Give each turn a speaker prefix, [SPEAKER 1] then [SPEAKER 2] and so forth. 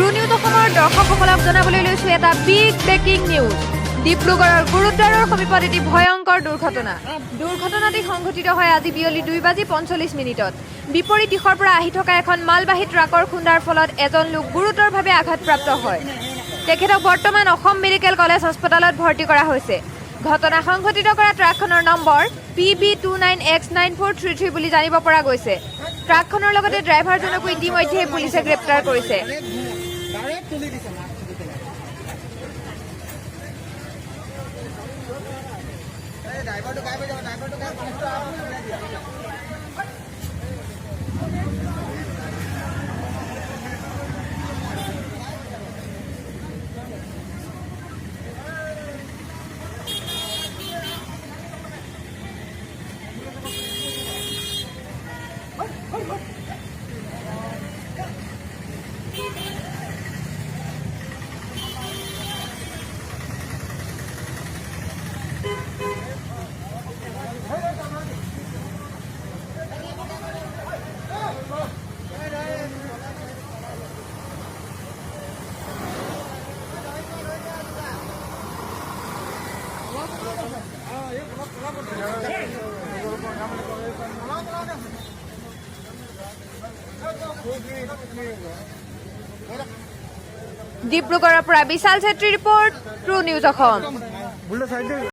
[SPEAKER 1] True news অসমৰ দৰ্শকসকলক জানাবলৈ লৈছো এটা বিগ ব্ৰেকিং নিউজ। ডিব্ৰুগড়ৰ গুৰুদ্বাৰৰ সমীপত এটি ভয়ংকৰ দুৰ্ঘটনাটি সংঘটিত হয় আজি বিয়লি 2:45 বিপৰীত দিশৰ পৰা আহি থকা এখন মালবাহী ট্ৰাকৰ খুন্দাৰ ফলত এজন লোক গুৰুতৰভাৱে আঘাতপ্ৰাপ্ত হয়। তেখেতক বৰ্তমান অসম মেডিকেল কলেজ হাস্পতালত ভৰ্তি কৰা হৈছে। ঘটনা সংঘটিত কৰা ট্ৰাকখনৰ নম্বৰ PB29X9433 বুলি জানিব পৰা গৈছে। ট্ৰাকখনৰ লগতে ড্ৰাইভাৰজনকো ইতিমধ্যে পুলিচে গ্ৰেপ্তাৰ কৰিছে। ডিব্ৰুগড়ৰ পৰা Bishal Chhetri report, true news Assam.